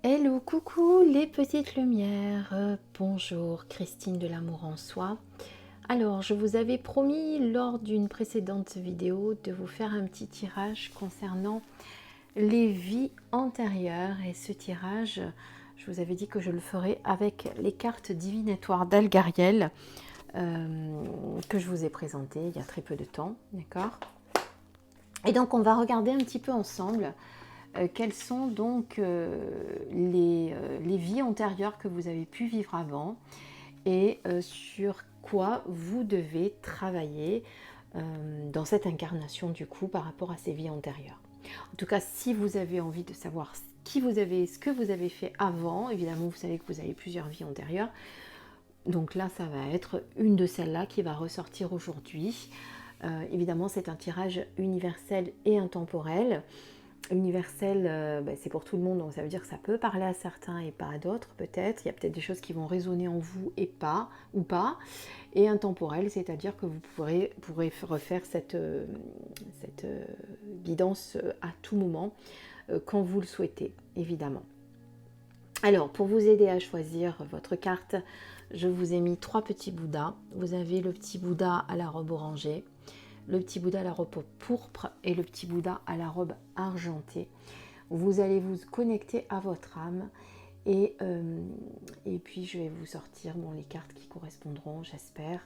Hello, coucou les petites lumières. Bonjour, Christine de l'amour en soi. Alors, je vous avais promis lors d'une précédente vidéo de vous faire un petit tirage concernant les vies antérieures. Et ce tirage, je vous avais dit que je le ferais avec les cartes divinatoires d'Algariel que je vous ai présentées il y a très peu de temps, d'accord? Et donc, on va regarder un petit peu ensemble quelles sont donc les vies antérieures que vous avez pu vivre avant et sur quoi vous devez travailler dans cette incarnation du coup par rapport à ces vies antérieures. En tout cas, si vous avez envie de savoir ce que vous avez fait avant, évidemment vous savez que vous avez plusieurs vies antérieures. Donc là, ça va être une de celles-là qui va ressortir aujourd'hui. Évidemment, c'est un tirage universel et intemporel. Universel, c'est pour tout le monde, donc ça veut dire que ça peut parler à certains et pas à d'autres peut-être. Il y a peut-être des choses qui vont résonner en vous et pas, ou pas. Et intemporel, c'est-à-dire que vous pourrez refaire cette guidance à tout moment, quand vous le souhaitez, évidemment. Alors, pour vous aider à choisir votre carte, je vous ai mis 3 petits Bouddhas. Vous avez le petit Bouddha à la robe orangée, le petit Bouddha à la robe pourpre et le petit Bouddha à la robe argentée. Vous allez vous connecter à votre âme et puis je vais vous sortir les cartes qui correspondront, j'espère,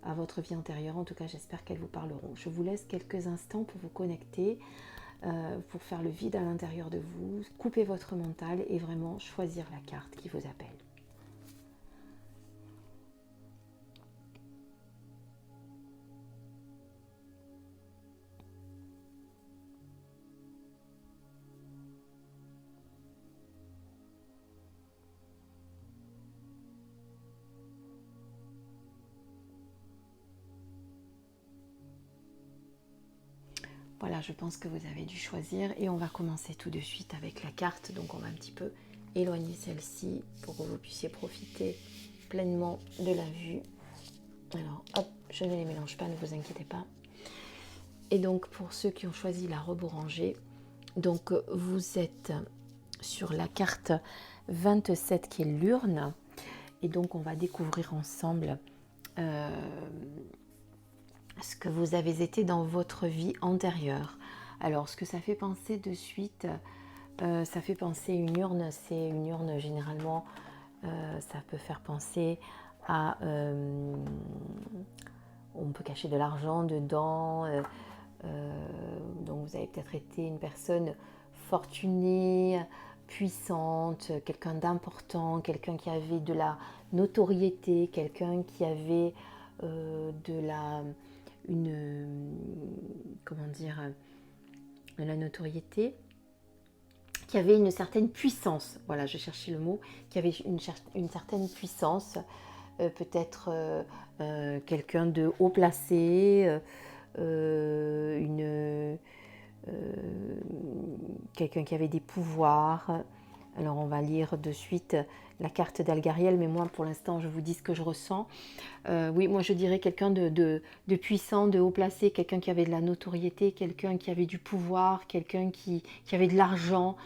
à votre vie antérieure. En tout cas, j'espère qu'elles vous parleront. Je vous laisse quelques instants pour vous connecter, pour faire le vide à l'intérieur de vous, couper votre mental et vraiment choisir la carte qui vous appelle. Voilà, je pense que vous avez dû choisir et on va commencer tout de suite avec la carte. Donc on va un petit peu éloigner celle-ci pour que vous puissiez profiter pleinement de la vue. Alors hop, je ne les mélange pas, ne vous inquiétez pas. Et donc pour ceux qui ont choisi la robe orangée, donc vous êtes sur la carte 27 qui est l'urne. Et donc on va découvrir ensemble ce que vous avez été dans votre vie antérieure. Alors, ce que ça fait penser de suite, ça fait penser une urne. C'est une urne généralement, ça peut faire penser à... on peut cacher de l'argent dedans. Donc, vous avez peut-être été une personne fortunée, puissante, quelqu'un d'important, quelqu'un qui avait de la notoriété, quelqu'un qui avait de la comment dire, de la notoriété, qui avait une certaine puissance. Voilà, je cherchais le mot, qui avait une certaine puissance, peut-être quelqu'un de haut placé, quelqu'un qui avait des pouvoirs. Alors on va lire de suite la carte d'Algariel, mais moi pour l'instant je vous dis ce que je ressens. Oui, moi je dirais quelqu'un de puissant, de haut placé, quelqu'un qui avait de la notoriété, quelqu'un qui avait du pouvoir, quelqu'un qui avait de l'argent,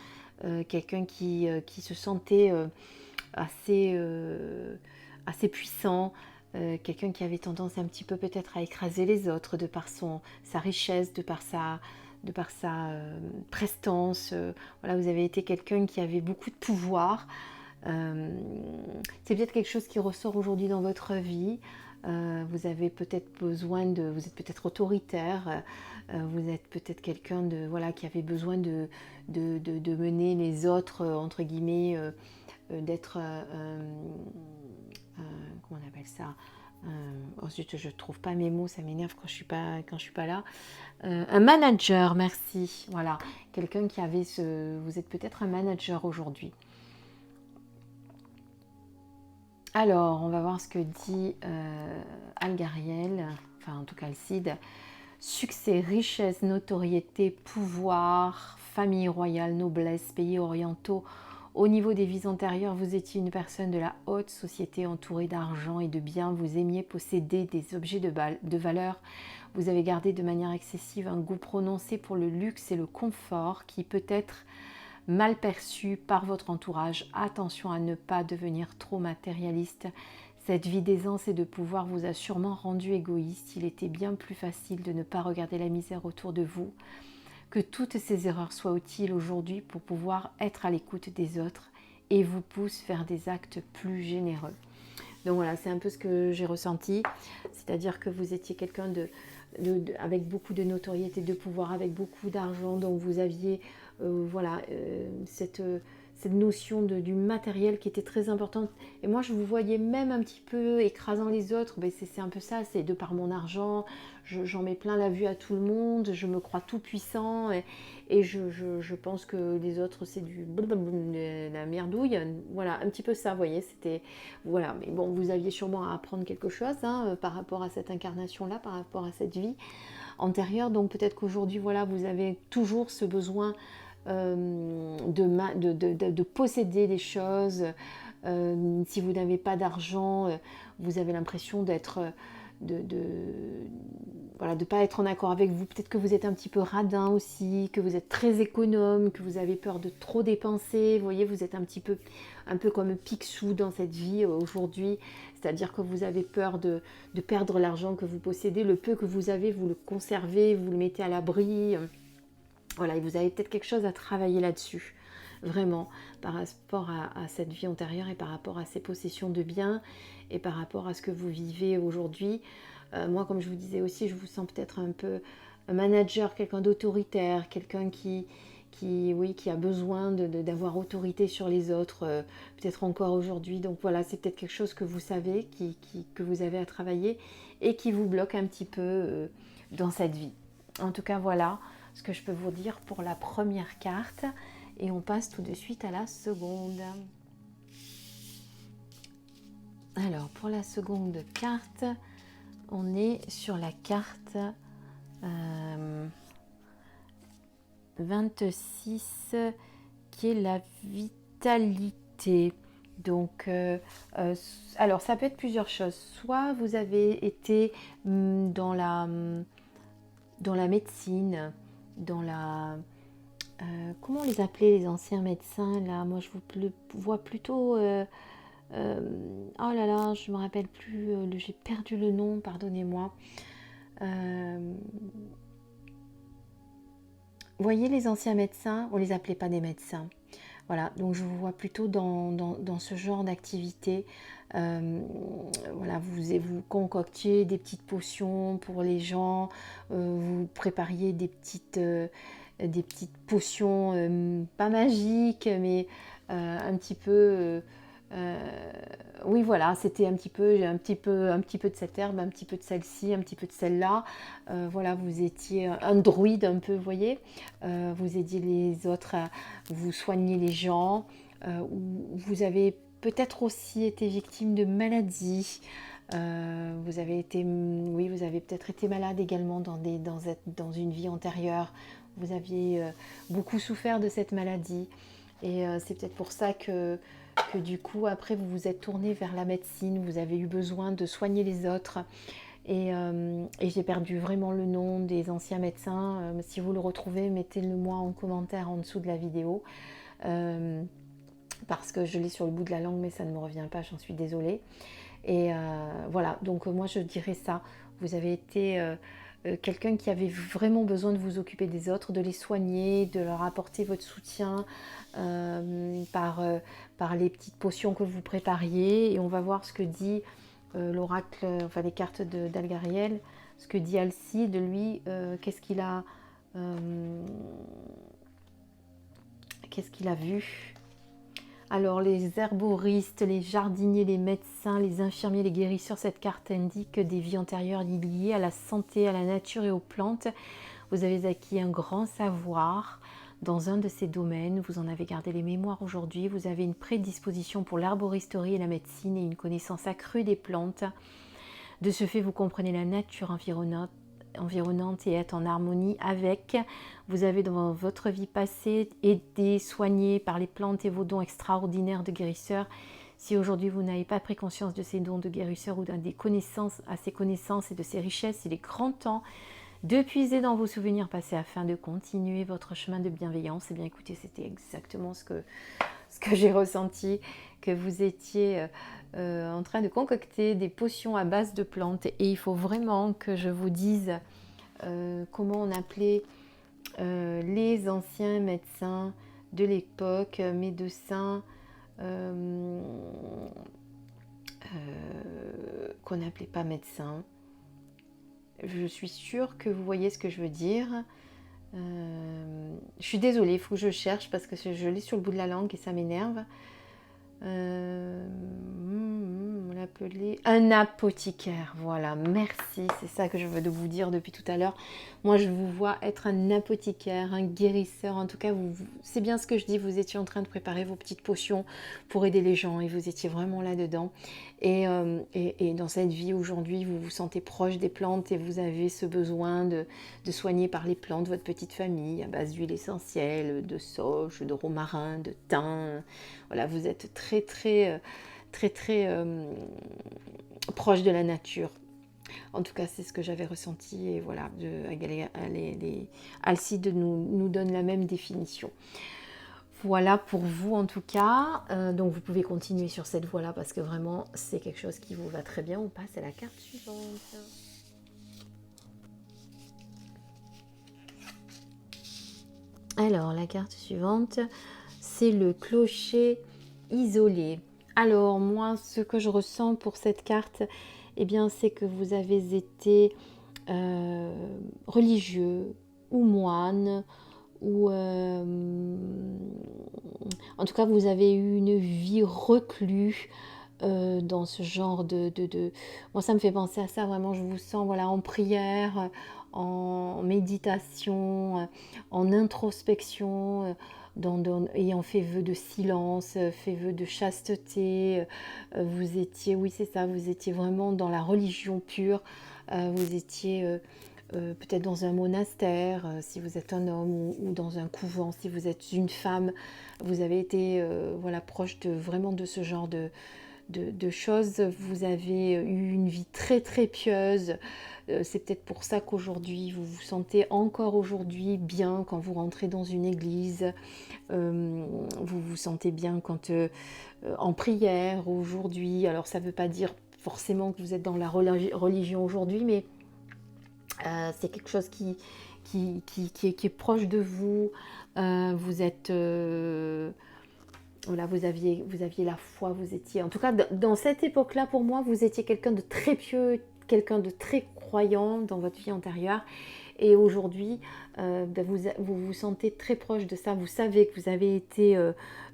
quelqu'un qui se sentait assez, assez puissant, quelqu'un qui avait tendance un petit peu peut-être à écraser les autres de par sa richesse, de par sa prestance. Voilà, vous avez été quelqu'un qui avait beaucoup de pouvoir. C'est peut-être quelque chose qui ressort aujourd'hui dans votre vie. Vous avez peut-être vous êtes peut-être autoritaire, vous êtes peut-être quelqu'un qui avait besoin de mener les autres, entre guillemets, d'être, comment on appelle ça, ensuite je ne trouve pas mes mots, ça m'énerve quand je suis pas là. Un manager, merci. Voilà, quelqu'un qui avait vous êtes peut-être un manager aujourd'hui. Alors, on va voir ce que dit Algariel, enfin en tout cas Alcide. Succès, richesse, notoriété, pouvoir, famille royale, noblesse, pays orientaux. Au niveau des vies antérieures, vous étiez une personne de la haute société entourée d'argent et de biens. Vous aimiez posséder des objets de valeur. Vous avez gardé de manière excessive un goût prononcé pour le luxe et le confort qui peut-être mal perçu par votre entourage. Attention à ne pas devenir trop matérialiste. Cette vie d'aisance et de pouvoir vous a sûrement rendu égoïste. Il était bien plus facile de ne pas regarder la misère autour de vous. Que toutes ces erreurs soient utiles aujourd'hui pour pouvoir être à l'écoute des autres et vous poussent vers des actes plus généreux. Donc voilà, c'est un peu ce que j'ai ressenti. C'est-à-dire que vous étiez quelqu'un avec beaucoup de notoriété, de pouvoir, avec beaucoup d'argent, donc vous aviez cette notion du matériel qui était très importante. Et moi, je vous voyais même un petit peu écrasant les autres. Ben, c'est un peu ça, c'est de par mon argent, j'en mets plein la vue à tout le monde, je me crois tout puissant et je pense que les autres, c'est la merdouille. Voilà, un petit peu ça, vous voyez, c'était... Voilà, mais bon, vous aviez sûrement à apprendre quelque chose par rapport à cette incarnation-là, par rapport à cette vie antérieure. Donc peut-être qu'aujourd'hui, voilà, vous avez toujours ce besoin de posséder des choses. Si vous n'avez pas d'argent, vous avez l'impression d'être... voilà, de ne pas être en accord avec vous. Peut-être que vous êtes un petit peu radin aussi, que vous êtes très économe, que vous avez peur de trop dépenser. Vous voyez, vous êtes un peu comme un Picsou dans cette vie aujourd'hui. C'est-à-dire que vous avez peur de perdre l'argent que vous possédez. Le peu que vous avez, vous le conservez, vous le mettez à l'abri. Voilà, et vous avez peut-être quelque chose à travailler là-dessus. Vraiment, par rapport à cette vie antérieure et par rapport à ces possessions de biens et par rapport à ce que vous vivez aujourd'hui. Moi, comme je vous disais aussi, je vous sens peut-être un peu un manager, quelqu'un d'autoritaire, quelqu'un qui a besoin d'avoir autorité sur les autres, peut-être encore aujourd'hui. Donc voilà, c'est peut-être quelque chose que vous savez, que vous avez à travailler et qui vous bloque un petit peu dans cette vie. En tout cas, voilà ce que je peux vous dire pour la première carte. Et on passe tout de suite à la seconde. Alors, pour la seconde carte, on est sur la carte 26, qui est la vitalité. Donc, alors, ça peut être plusieurs choses. Soit vous avez été dans la médecine, dans la... comment on les appelait les anciens médecins là? Moi, je vous vois plutôt... oh là là, je ne me rappelle plus, j'ai perdu le nom, pardonnez-moi. Vous voyez les anciens médecins, on ne les appelait pas des médecins. Voilà, donc je vous vois plutôt dans ce genre d'activité. Voilà, vous concoctiez des petites potions pour les gens, vous prépariez des petites potions, pas magiques, mais un petit peu... oui, voilà, c'était un petit peu de cette herbe, un petit peu de celle-ci, un petit peu de celle-là. Voilà, vous étiez un druide un peu, vous voyez. Vous aidiez les autres, vous soignez les gens. Vous avez peut-être aussi été victime de maladies. Vous avez peut-être été malade également dans une vie antérieure. Vous aviez beaucoup souffert de cette maladie. Et c'est peut-être pour ça que du coup, après, vous vous êtes tourné vers la médecine, vous avez eu besoin de soigner les autres. Et j'ai perdu vraiment le nom des anciens médecins. Si vous le retrouvez, mettez-le moi en commentaire en dessous de la vidéo. Parce que je l'ai sur le bout de la langue, mais ça ne me revient pas, j'en suis désolée. Et voilà, donc moi je dirais ça. Vous avez été... quelqu'un qui avait vraiment besoin de vous occuper des autres, de les soigner, de leur apporter votre soutien par les petites potions que vous prépariez. Et on va voir ce que dit l'oracle, enfin les cartes d'Algariel, ce que dit Alcide, lui, qu'est-ce qu'il a vu. Alors les herboristes, les jardiniers, les médecins, les infirmiers, les guérisseurs, cette carte indique des vies antérieures liées à la santé, à la nature et aux plantes. Vous avez acquis un grand savoir dans un de ces domaines, vous en avez gardé les mémoires aujourd'hui, vous avez une prédisposition pour l'herboristerie et la médecine et une connaissance accrue des plantes. De ce fait, vous comprenez la nature environnante et être en harmonie avec. Vous avez dans votre vie passée été soigné par les plantes et vos dons extraordinaires de guérisseur. Si aujourd'hui vous n'avez pas pris conscience de ces dons de guérisseur ou à ces connaissances et de ces richesses, il est grand temps de puiser dans vos souvenirs passés afin de continuer votre chemin de bienveillance. Eh bien écoutez, c'était exactement ce que j'ai ressenti, que vous étiez en train de concocter des potions à base de plantes. Et il faut vraiment que je vous dise comment on appelait les anciens médecins de l'époque, médecins qu'on n'appelait pas médecins. Je suis sûre que vous voyez ce que je veux dire. Je suis désolée, il faut que je cherche parce que je l'ai sur le bout de la langue et ça m'énerve. On l'appelait un apothicaire, voilà, merci, c'est ça que je veux vous dire depuis tout à l'heure. Moi je vous vois être un apothicaire, un guérisseur, en tout cas c'est bien ce que je dis, vous étiez en train de préparer vos petites potions pour aider les gens et vous étiez vraiment là-dedans. Et dans cette vie aujourd'hui, vous vous sentez proche des plantes et vous avez ce besoin de soigner par les plantes votre petite famille à base d'huile essentielle, de sauge, de romarin, de thym. Voilà, vous êtes très proche de la nature. En tout cas, c'est ce que j'avais ressenti. Et voilà, Alcide nous donne la même définition. Voilà pour vous en tout cas. Donc vous pouvez continuer sur cette voie-là parce que vraiment, c'est quelque chose qui vous va très bien. On passe à la carte suivante. Alors, la carte suivante, c'est le clocher isolé. Alors, moi, ce que je ressens pour cette carte, eh bien, c'est que vous avez été religieux ou moine, ou en tout cas, vous avez eu une vie reclus dans ce genre Moi, ça me fait penser à ça, vraiment, je vous sens voilà, en prière, en méditation, en introspection, ayant fait vœu de silence, fait vœu de chasteté. Vous étiez, oui c'est ça, vous étiez vraiment dans la religion pure. Vous étiez peut-être dans un monastère, si vous êtes un homme, ou dans un couvent, si vous êtes une femme. Vous avez été voilà, proche vraiment de ce genre de choses. Vous avez eu une vie très pieuse. C'est peut-être pour ça qu'aujourd'hui vous vous sentez encore aujourd'hui bien quand vous rentrez dans une église. Vous vous sentez bien quand en prière aujourd'hui. Alors ça ne veut pas dire forcément que vous êtes dans la religion aujourd'hui, mais c'est quelque chose qui est proche de vous. Vous êtes voilà, vous aviez la foi, vous étiez, en tout cas dans cette époque-là, pour moi, vous étiez quelqu'un de très pieux, quelqu'un de très croyant dans votre vie antérieure. Et aujourd'hui, vous vous sentez très proche de ça. Vous savez que vous avez été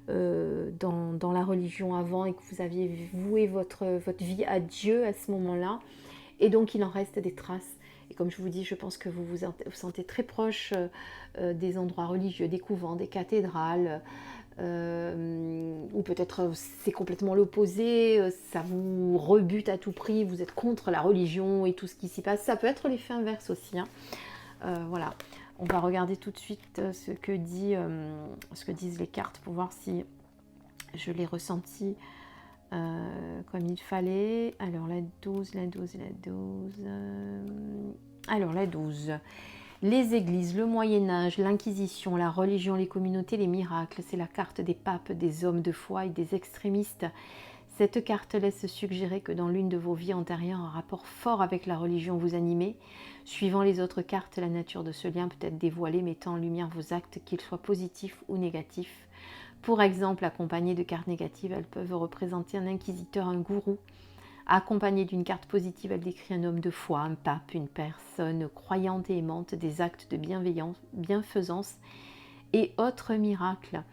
dans la religion avant et que vous aviez voué votre vie à Dieu à ce moment-là. Et donc, il en reste des traces. Et comme je vous dis, je pense que vous vous sentez très proche des endroits religieux, des couvents, des cathédrales. Ou peut-être c'est complètement l'opposé, ça vous rebute à tout prix, vous êtes contre la religion et tout ce qui s'y passe. Ça peut être l'effet inverse aussi. Voilà, on va regarder tout de suite ce que disent les cartes pour voir si je l'ai ressenti comme il fallait. Alors la 12. Alors la 12. Les églises, le Moyen-Âge, l'Inquisition, la religion, les communautés, les miracles, c'est la carte des papes, des hommes de foi et des extrémistes. Cette carte laisse suggérer que dans l'une de vos vies antérieures, un rapport fort avec la religion vous animait. Suivant les autres cartes, la nature de ce lien peut être dévoilée, mettant en lumière vos actes, qu'ils soient positifs ou négatifs. Pour exemple, accompagnées de cartes négatives, elles peuvent représenter un inquisiteur, un gourou. Accompagnée d'une carte positive, elle décrit un homme de foi, un pape, une personne croyante et aimante, des actes de bienveillance, bienfaisance et autres miracles.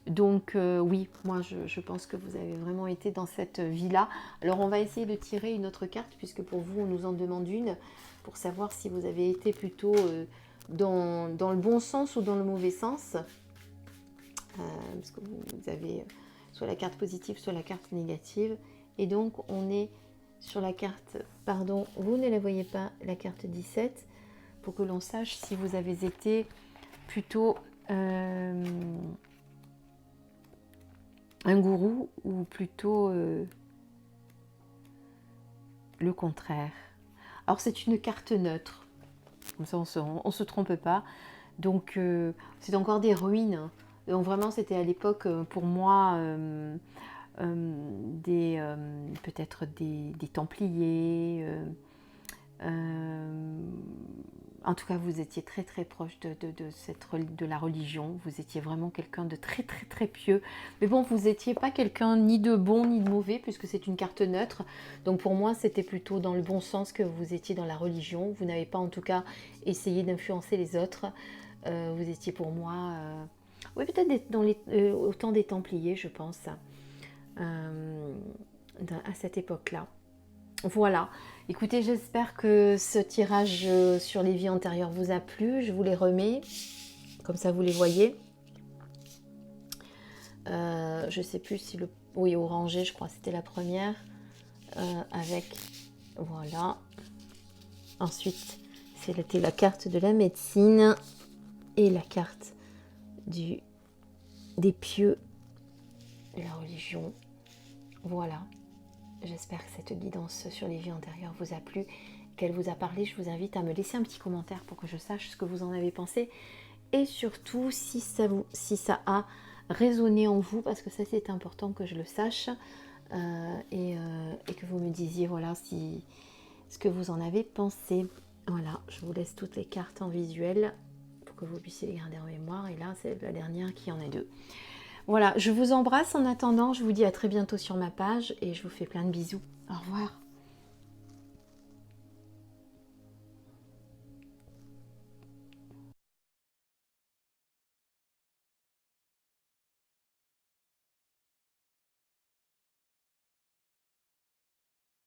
Donc oui, moi je pense que vous avez vraiment été dans cette vie-là. Alors on va essayer de tirer une autre carte, puisque pour vous on nous en demande une, pour savoir si vous avez été plutôt dans le bon sens ou dans le mauvais sens. Parce que vous avez soit la carte positive, soit la carte négative. Et donc, on est sur la carte, pardon, vous ne la voyez pas, la carte 17, pour que l'on sache si vous avez été plutôt un gourou ou plutôt le contraire. Alors, c'est une carte neutre. Comme ça, on se trompe pas. Donc, c'est encore des ruines. Donc, vraiment, c'était à l'époque, pour moi, peut-être des Templiers. En tout cas, vous étiez très très proche de la religion. Vous étiez vraiment quelqu'un de très très très pieux. Mais bon, vous n'étiez pas quelqu'un ni de bon ni de mauvais, puisque c'est une carte neutre. Donc pour moi, c'était plutôt dans le bon sens que vous étiez dans la religion. Vous n'avez pas en tout cas essayé d'influencer les autres. Vous étiez pour moi... oui, peut-être au temps des Templiers, je pense. À cette époque-là. Voilà, écoutez, j'espère que ce tirage sur les vies antérieures vous a plu. Je vous les remets, comme ça vous les voyez. Je ne sais plus si le... Oui, orangé, je crois, c'était la première. Avec... Voilà. Ensuite, c'était la carte de la médecine et la carte des pieux, de la religion. Voilà. J'espère que cette guidance sur les vies antérieures vous a plu, qu'elle vous a parlé. Je vous invite à me laisser un petit commentaire pour que je sache ce que vous en avez pensé. Et surtout, si ça a résonné en vous, parce que ça c'est important que je le sache, et que vous me disiez voilà ce que vous en avez pensé. Voilà, je vous laisse toutes les cartes en visuel pour que vous puissiez les garder en mémoire. Et là, c'est la dernière qui en a deux. Voilà, je vous embrasse en attendant, je vous dis à très bientôt sur ma page et je vous fais plein de bisous. Au revoir.